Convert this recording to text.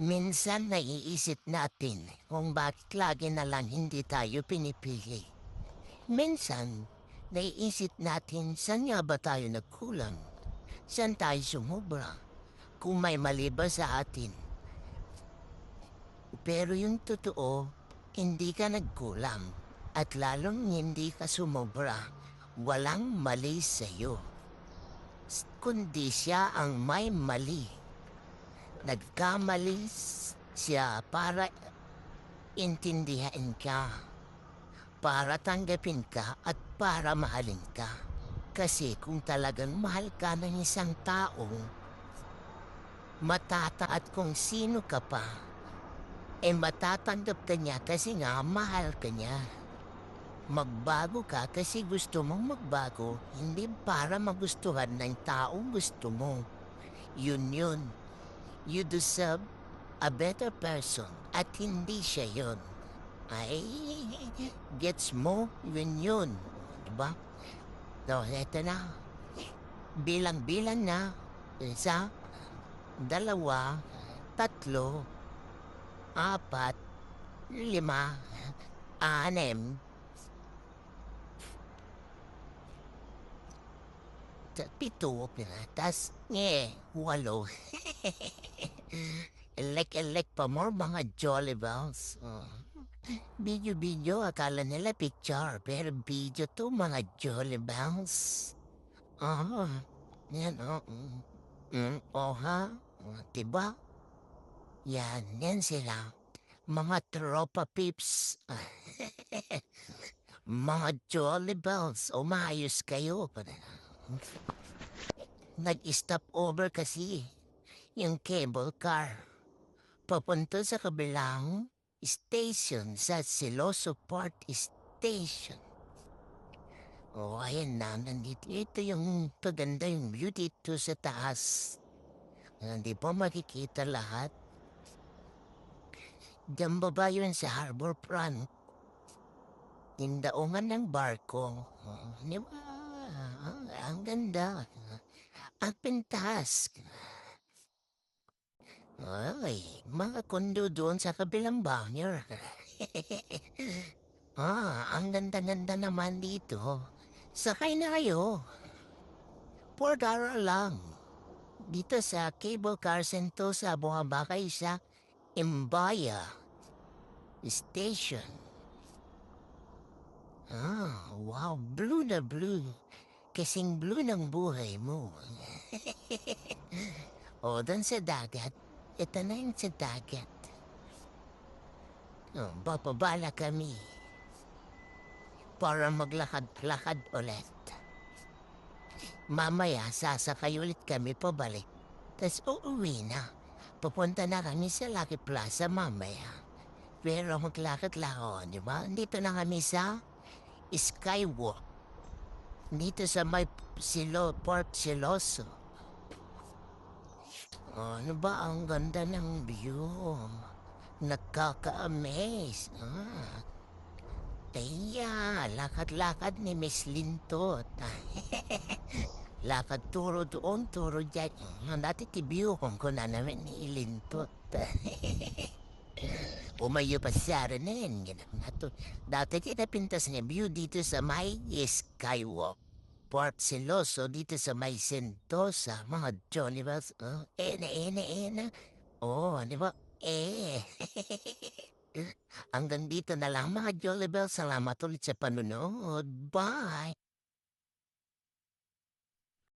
Minsan naiisip natin kung bakit lagi na lang hindi tayo pinipili. Minsan, naiisip natin saan nga ba tayo nagkulang? Saan tayo sumobra? Kung may mali ba sa atin? Pero yung totoo, hindi ka nagkulang. At lalong hindi ka sumobra. Walang mali sa'yo. Kundi siya ang may mali. Nagkamali siya para intindihan ka, para tanggapin ka at para mahalin ka. Kasi kung talagang mahal ka ng isang tao, at kung sino ka pa, matatanggap ka niya kasi nga mahal ka niya. Magbago ka kasi gusto mong magbago, hindi para magustuhan ng taong gusto mo. Yun. You deserve a better person at hindi siya yun. Ay, gets mo? Yun. Diba? So, eto na. Bilang-bilang na. Isa, dalawa, tatlo, apat, lima, anim, pito, tas, walo. Elek pa more mga Jolly Bells. Video, akala nila picture, pero video to mga Jolly Bells. Yan ha? Diba? Yan sila. Mga tropa pips. Mga Jolly Bells, umayos kayo. Nag-stop over kasi yung cable car. Papunta sa kabilang station sa Siloso Port Station. Ayan na, nandito. Ito yung paganda yung view dito sa taas. Hindi po makikita lahat. Diyan baba yun sa harbor front. Tindaungan ng barko. Di ba? Ang ganda. Ang pintas. Ay, mga kondo doon sa kabilang banyo. Ang ganda-ganda naman dito. Sakay na kayo. $4 lang. Dito sa Cable Car Center sa Buhambakay sa Imbaya Station. Wow, blue na blue. Kasing blue ng buhay mo. Doon sa dagat. Ito na yung sa dagat. Bababala kami. Para maglakad-lakad ulit. Mamaya, sasakay ulit kami pabalik. Tapos uuwi na. Pupunta na kami sa Lucky Plaza mamaya. Pero maglakad-lakad, di ba? Dito na kami sa Skywalk. Dito sa may Port Siloso. Ano ba ang ganda ng view? Nakaka-amaze. Kaya, lakad-lakad ni Miss Lintot. Lakad turo doon, turo dyan. Dati tibiyuhon ko na namin ni Lintot. Umayo pa siya rin Dati kinapintas niya view dito sa may Skywalk. Port Siloso dito sa may Sentosa, mga Johnny Bells. Ena. Di ba? Hanggang dito na lang mga Jolly Bells. Salamat ulit sa panunod. Bye!